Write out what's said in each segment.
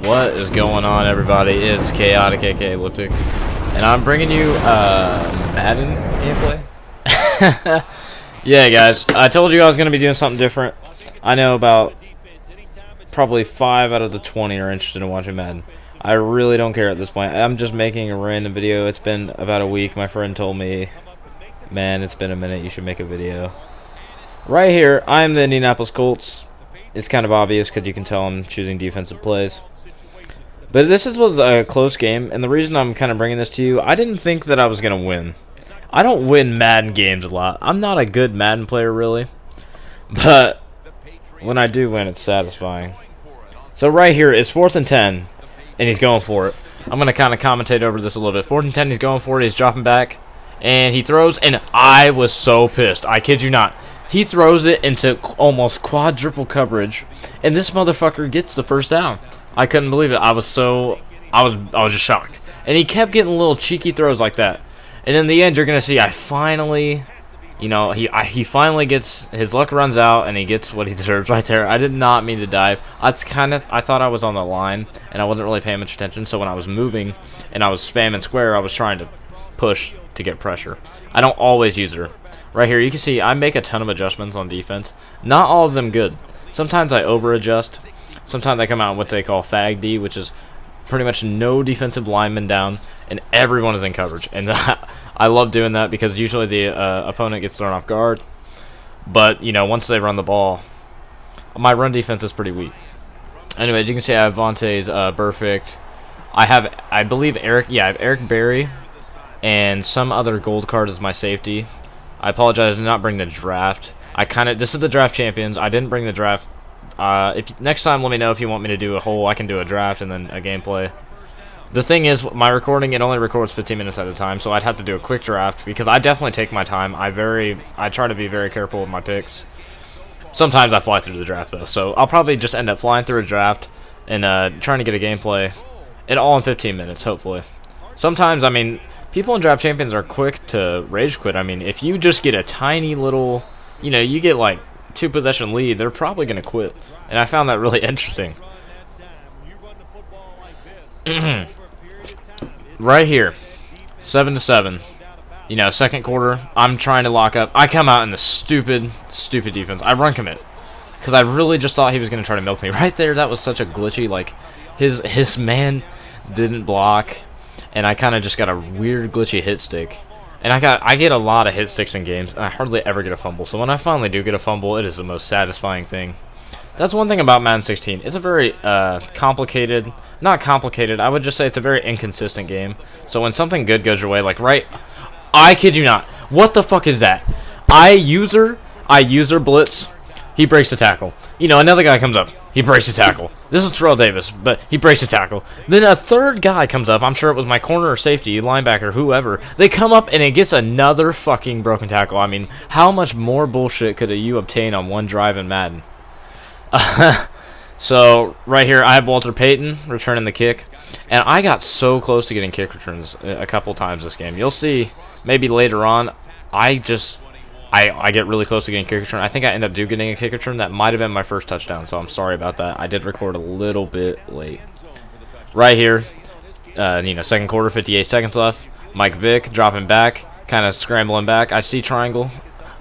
What is going on, everybody? It's Chaotic aka Elliptic, and I'm bringing you Madden gameplay. Yeah, guys, I told you I was going to be doing something different. I know about probably 5 out of the 20 are interested in watching Madden. I really don't care at this point. I'm just making a random video. It's been about a week. My friend told me, man, it's been a minute, you should make a video. Right here, I'm the Indianapolis Colts. It's kind of obvious because you can tell I'm choosing defensive plays. But this was a close game, and the reason I'm kind of bringing this to you, I didn't think that I was going to win. I don't win Madden games a lot. I'm not a good Madden player, really. But when I do win, it's satisfying. So right here, it's 4th and 10, and he's going for it. I'm going to kind of commentate over this a little bit. 4th and 10, he's going for it. He's dropping back, and he throws, and I was so pissed. I kid you not. He throws it into almost quadruple coverage, and this motherfucker gets the first down. I couldn't believe it. I was just shocked. And he kept getting little cheeky throws like that. And in the end, you're gonna see I finally, he finally gets his luck runs out and he gets what he deserves right there. I did not mean to dive. I thought I was on the line and I wasn't really paying much attention. So when I was moving and I was spamming square, I was trying to push to get pressure. I don't always use her. Right here, you can see I make a ton of adjustments on defense. Not all of them good. Sometimes I over adjust. Sometimes I come out in what they call Fag D, which is pretty much no defensive lineman down, and everyone is in coverage. And I love doing that because usually the opponent gets thrown off guard. But, once they run the ball, my run defense is pretty weak. Anyways, you can see I have Vontae's perfect. I have, I believe, I have Eric Berry and some other gold card as my safety. I apologize, I did not bring the draft. This is the draft champions. I didn't bring the draft. Next time, let me know if you want me to do I can do a draft and then a gameplay. The thing is, my recording, it only records 15 minutes at a time, so I'd have to do a quick draft because I definitely take my time. I try to be very careful with my picks. Sometimes I fly through the draft, though, so I'll probably just end up flying through a draft and trying to get a gameplay, and all in 15 minutes, hopefully. Sometimes, people in Draft Champions are quick to rage quit. If you just get a tiny little, you get like 2-possession lead, they're probably going to quit. And I found that really interesting. Right here, 7-7. Second quarter, I'm trying to lock up. I come out in the stupid defense. I run commit because I really just thought he was going to try to milk me. Right there, that was such a glitchy, like his man didn't block, and I kind of just got a weird glitchy hit stick. And I get a lot of hit sticks in games, and I hardly ever get a fumble. So when I finally do get a fumble, it is the most satisfying thing. That's one thing about Madden 16. It's a very not complicated, I would just say it's a very inconsistent game. So when something good goes your way, I kid you not. What the fuck is that? I user blitz. He breaks the tackle. Another guy comes up. He breaks the tackle. This is Terrell Davis, but he breaks the tackle. Then a third guy comes up. I'm sure it was my corner or safety, linebacker, whoever. They come up and it gets another fucking broken tackle. How much more bullshit could you obtain on one drive in Madden? So, right here, I have Walter Payton returning the kick. And I got so close to getting kick returns a couple times this game. You'll see, maybe later on, I get really close to getting kick return. I think I end up getting a kick return. That might have been my first touchdown, so I'm sorry about that. I did record a little bit late. Right here, second quarter, 58 seconds left. Mike Vick dropping back, kind of scrambling back. I see triangle.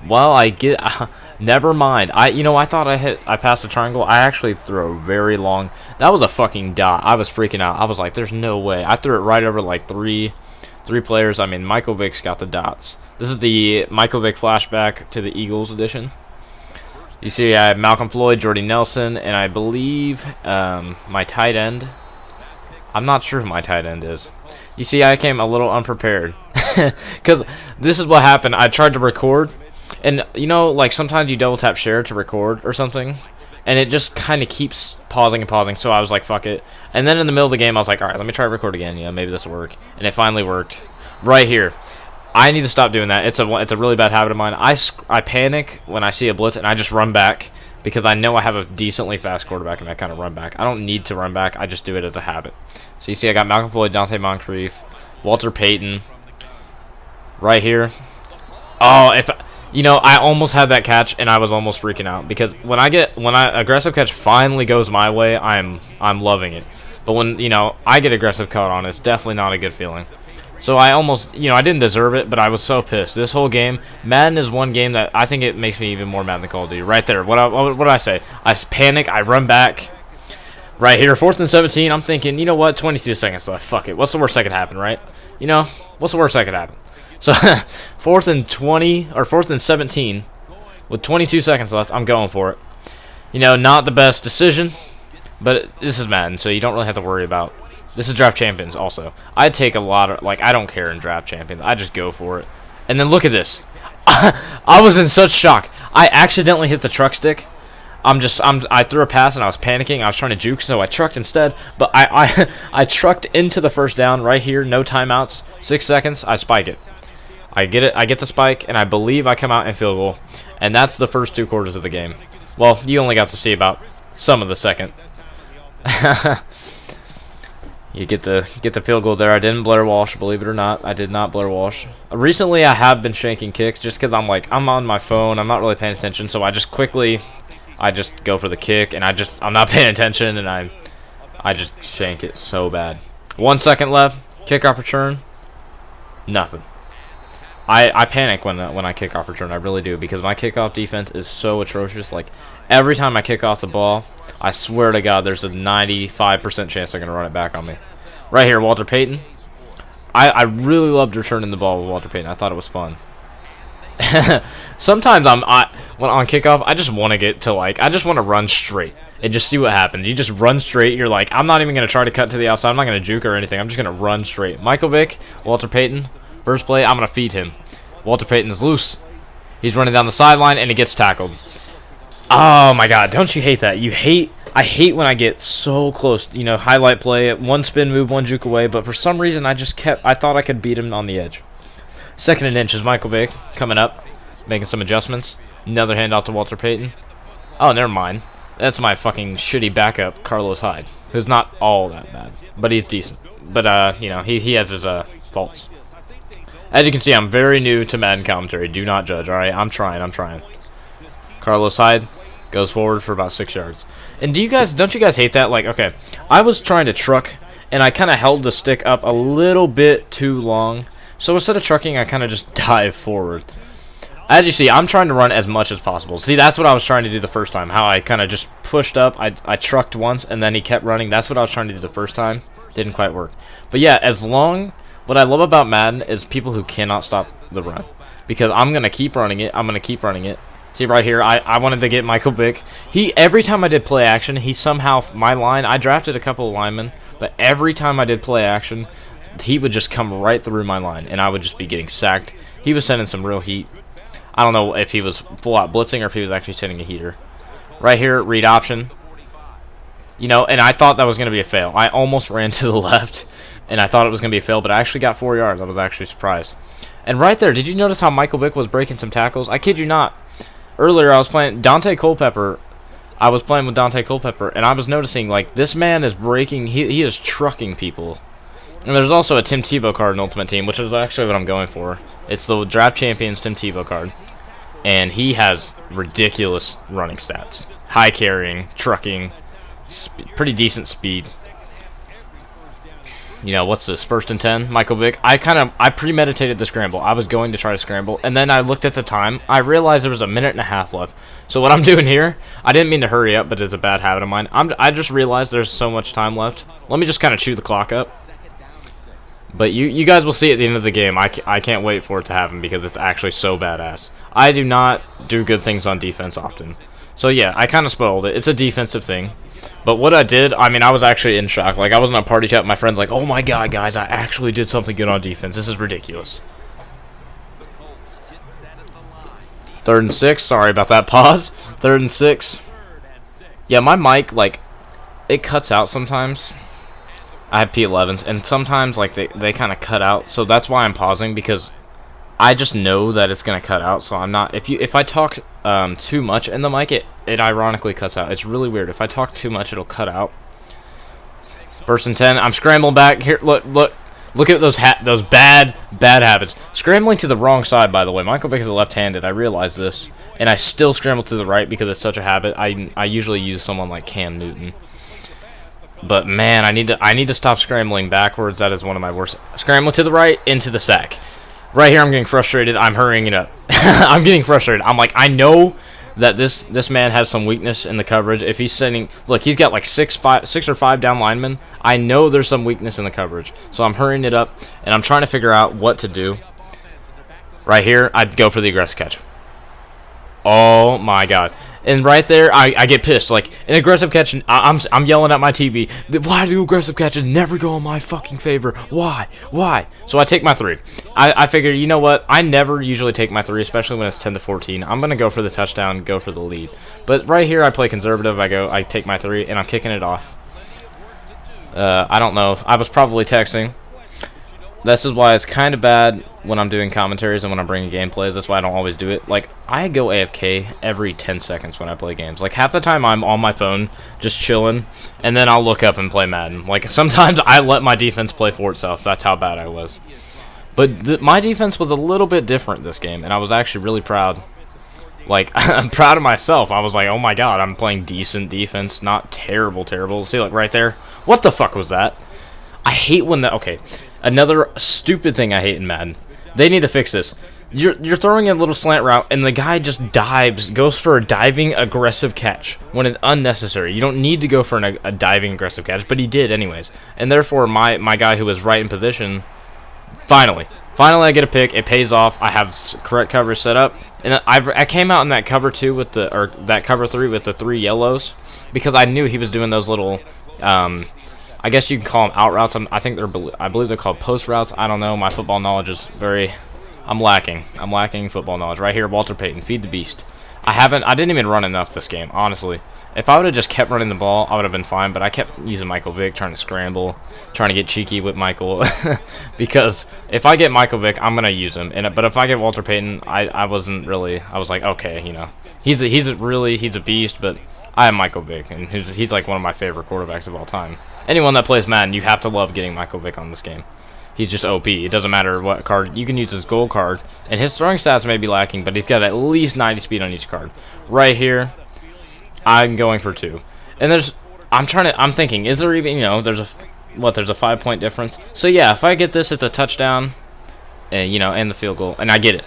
Well, I get... never mind. I thought I passed the triangle. I actually threw a very long... That was a fucking dot. I was freaking out. I was like, there's no way. I threw it right over like three players. Michael Vick's got the dots. This is the Michael Vick flashback to the Eagles edition. You see I have Malcolm Floyd, Jordy Nelson, and I believe my tight end. I'm not sure who my tight end is. You see I came a little unprepared. Because this is what happened. I tried to record, and sometimes you double tap share to record or something, and it just kind of keeps pausing and pausing, so I was like, fuck it. And then in the middle of the game, I was like, alright, let me try to record again, maybe this will work. And it finally worked. Right here. I need to stop doing that. It's a really bad habit of mine. I panic when I see a blitz, and I just run back, because I know I have a decently fast quarterback, and I kind of run back. I don't need to run back. I just do it as a habit. So you see I got Malcolm Floyd, Dante Moncrief, Walter Payton. Right here. Oh, You know, I almost had that catch, and I was almost freaking out because when aggressive catch finally goes my way, I'm loving it. But when I get aggressive caught on, it's definitely not a good feeling. So I almost, I didn't deserve it, but I was so pissed. This whole game, Madden is one game that I think it makes me even more mad than Call of Duty. Right there, what did I say? I panic, I run back. Right here, 4th and 17. I'm thinking, you know what? 22 seconds left. Fuck it. What's the worst that could happen, right? What's the worst that could happen? So 4th and 20 or 4th and 17 with 22 seconds left. I'm going for it. Not the best decision, but this is Madden, so you don't really have to worry about. This is Draft Champions also. I take a lot of, I don't care in Draft Champions. I just go for it. And then look at this. I was in such shock. I accidentally hit the truck stick. I threw a pass and I was panicking. I was trying to juke, so I trucked instead. But I trucked into the first down right here. No timeouts. 6 seconds. I spike it. I get it. I get the spike, and I believe I come out and field goal. And that's the first 2 quarters of the game. Well, you only got to see about some of the second. You get the field goal there. I didn't Blair Walsh, believe it or not. I did not Blair Walsh. Recently, I have been shanking kicks just because I'm on my phone. I'm not really paying attention, so I just go for the kick, and I'm not paying attention, and I just shank it so bad. 1 second left. Kickoff return. Nothing. I panic when I kick off return. I really do, because my kickoff defense is so atrocious. Like, every time I kick off the ball, I swear to God, there's a 95% chance they're going to run it back on me. Right here, Walter Payton. I really loved returning the ball with Walter Payton. I thought it was fun. Sometimes when on kickoff, I just want to get to, I just want to run straight and just see what happens. You just run straight. You're like, I'm not even going to try to cut to the outside. I'm not going to juke or anything. I'm just going to run straight. Michael Vick, Walter Payton. First play, I'm going to feed him. Walter Payton's loose. He's running down the sideline, and he gets tackled. Oh, my God. Don't you hate that? I hate when I get so close. Highlight play, one spin move, one juke away. But for some reason, I thought I could beat him on the edge. 2nd and inches, Michael Vick coming up, making some adjustments. Another handoff to Walter Payton. Oh, never mind. That's my fucking shitty backup, Carlos Hyde, who's not all that bad, but he's decent. But, he has his faults. As you can see, I'm very new to Madden commentary. Do not judge, alright? I'm trying. Carlos Hyde goes forward for about 6 yards. And don't you guys hate that? Okay, I was trying to truck, and I kind of held the stick up a little bit too long. So instead of trucking, I kind of just dive forward. As you see, I'm trying to run as much as possible. See, that's what I was trying to do the first time. How I kind of just pushed up. I trucked once, and then he kept running. That's what I was trying to do the first time. Didn't quite work. But yeah, what I love about Madden is people who cannot stop the run. Because I'm going to keep running it. See right here, I wanted to get Michael Vick. Every time I did play action, I drafted a couple of linemen, but every time I did play action, he would just come right through my line, and I would just be getting sacked. He was sending some real heat. I don't know if he was full-out blitzing or if he was actually sending a heater. Right here, read option. And I thought that was going to be a fail. I almost ran to the left, and I thought it was going to be a fail, but I actually got 4 yards. I was actually surprised. And right there, did you notice how Michael Vick was breaking some tackles? I kid you not. Earlier, I was playing Dante Culpepper. I was playing with Dante Culpepper, and I was noticing, this man is breaking. He is trucking people. And there's also a Tim Tebow card in Ultimate Team, which is actually what I'm going for. It's the Draft Champions Tim Tebow card. And he has ridiculous running stats. High carrying, trucking, pretty decent speed. What's this? 1st and 10, Michael Vick. I premeditated the scramble. I was going to try to scramble, and then I looked at the time. I realized there was a minute and a half left. So what I'm doing here, I didn't mean to hurry up, but it's a bad habit of mine. I just realized there's so much time left. Let me just kind of chew the clock up. But you guys will see at the end of the game. I can't wait for it to happen because it's actually so badass. I do not do good things on defense often. So yeah, I kind of spoiled it. It's a defensive thing. But what I did, I was actually in shock. I was in a party chat with my friends oh my God, guys, I actually did something good on defense. This is ridiculous. 3rd and 6. Sorry about that pause. 3rd and 6. Yeah, my mic, it cuts out sometimes. I have P11s, and sometimes, they kind of cut out. So that's why I'm pausing, because I just know that it's going to cut out. So I'm not... If I talk too much in the mic, it ironically cuts out. It's really weird. If I talk too much, it'll cut out. 1st and 10. I'm scrambling back. Here, look Look at those bad habits. Scrambling to the wrong side, by the way. Michael Vick is left-handed. I realize this, and I still scramble to the right because it's such a habit. I usually use someone like Cam Newton. But man, I need to stop scrambling backwards. That is one of my worst. Scramble to the right, into the sack. Right here, I'm getting frustrated. I'm hurrying it up. I'm getting frustrated. I'm like, I know that this man has some weakness in the coverage. If he's sending, look, he's got like six or five down linemen. I know there's some weakness in the coverage, so I'm hurrying it up, and I'm trying to figure out what to do. Right here, I'd go for the aggressive catch. Oh my god! And right there, I get pissed. Like an aggressive catch, I'm yelling at my TV. Why do aggressive catches never go in my fucking favor? Why? So I take my 3. I figure, you know what? I never usually take my 3, especially when it's 10-14. I'm gonna go for the touchdown, go for the lead. But right here, I play conservative. I take my 3, and I'm kicking it off. I don't know. I was probably texting. This is why it's kind of bad when I'm doing commentaries and when I'm bringing gameplays. That's why I don't always do it. Like, I go AFK every 10 seconds when I play games. Like, half the time I'm on my phone just chilling, and then I'll look up and play Madden. Like, sometimes I let my defense play for itself. That's how bad I was. But my defense was a little bit different this game, and I was actually really proud. Like, I'm proud of myself. I was like, oh my god, I'm playing decent defense. Not terrible. See, like, right there? What the fuck was that? I hate when that... Okay, another stupid thing I hate in Madden. They need to fix this. You're throwing a little slant route, and the guy just goes for a diving aggressive catch when it's unnecessary. You don't need to go for a diving aggressive catch, but he did anyways. And therefore, my guy who was right in position, finally I get a pick. It pays off. I have correct coverage set up, and I came out in that cover 2 with that cover 3 with the 3 yellows because I knew he was doing those little. I guess you can call them out routes. I believe they're called post routes. I don't know. My football knowledge is very. I'm lacking football knowledge. Right here, Walter Payton, feed the beast. I didn't even run enough this game, honestly. If I would have just kept running the ball, I would have been fine. But I kept using Michael Vick, trying to scramble, trying to get cheeky with Michael. Because if I get Michael Vick, I'm gonna use him. But if I get Walter Payton, I wasn't really. I was like, okay, you know, he's a beast. But I have Michael Vick, and he's like one of my favorite quarterbacks of all time. Anyone that plays Madden, you have to love getting Michael Vick on this game. He's just OP. It doesn't matter what card. You can use his gold card, and his throwing stats may be lacking, but he's got at least 90 speed on each card. Right here, I'm going for 2. And I'm thinking, is there even, there's a 5-point difference? So yeah, if I get this, it's a touchdown, and and the field goal, and I get it.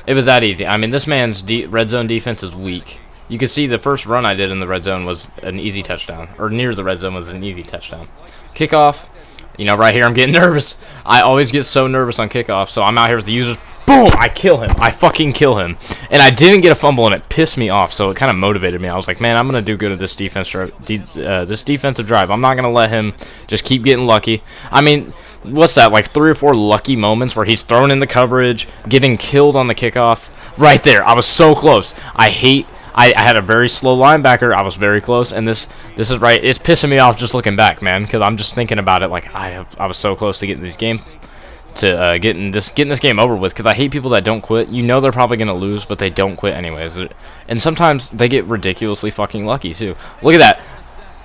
It was that easy. I mean, this man's red zone defense is weak. You can see the first run I did in the red zone was an easy touchdown, or near the red zone was an easy touchdown. Kickoff, right here I'm getting nervous. I always get so nervous on kickoff, so I'm out here with the users. Boom! I kill him. I fucking kill him. And I didn't get a fumble, and it pissed me off, so it kind of motivated me. I was like, man, I'm going to do good at this this defensive drive. I'm not going to let him just keep getting lucky. I mean, what's that, like 3 or 4 lucky moments where he's thrown in the coverage, getting killed on the kickoff? Right there. I was so close. I had a very slow linebacker. I was very close, and this is right. It's pissing me off just looking back, man, because I'm just thinking about it. Like I was so close to getting these games, getting this game over with. Because I hate people that don't quit. They're probably gonna lose, but they don't quit anyways. And sometimes they get ridiculously fucking lucky too. Look at that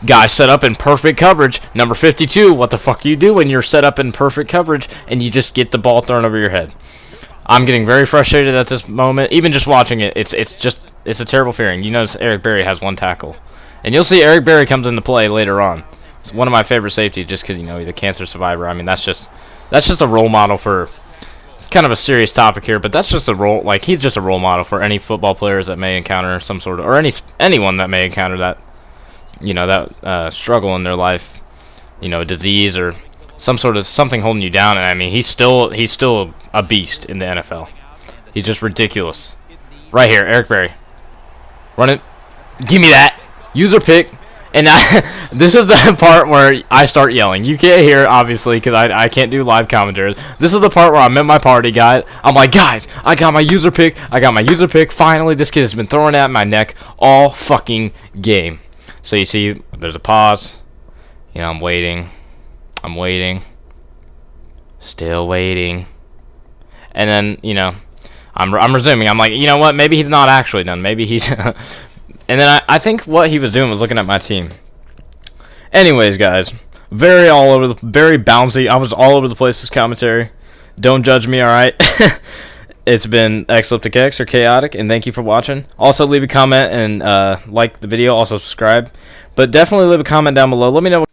guy set up in perfect coverage. Number 52. What the fuck do you do when you're set up in perfect coverage and you just get the ball thrown over your head? I'm getting very frustrated at this moment. Even just watching it, it's a terrible feeling. You notice Eric Berry has 1 tackle. And you'll see Eric Berry comes into play later on. It's one of my favorite safeties just because, he's a cancer survivor. I mean, that's just a role model for... It's kind of a serious topic here, but that's just a role... Like, he's just a role model for any football players that may encounter some sort of... Or anyone that may encounter that, that struggle in their life. Disease or some sort of something holding you down. And, I mean, he's still a beast in the NFL. He's just ridiculous. Right here, Eric Berry. Run it. Give me that. User pick. And this is the part where I start yelling. You can't hear it, obviously, because I can't do live commentaries. This is the part where I'm at my party, guy. I'm like, guys, I got my user pick. Finally, this kid has been throwing at my neck all fucking game. So you see, there's a pause. I'm waiting. Still waiting. And then, I'm resuming. I'm like, you know what? Maybe he's not actually done. Maybe he's... And then I think what he was doing was looking at my team. Anyways, guys, Very very bouncy. I was all over the place this commentary. Don't judge me, alright? It's been Ecliptic X or Chaotic, and thank you for watching. Also, leave a comment and like the video. Also, subscribe. But definitely leave a comment down below. Let me know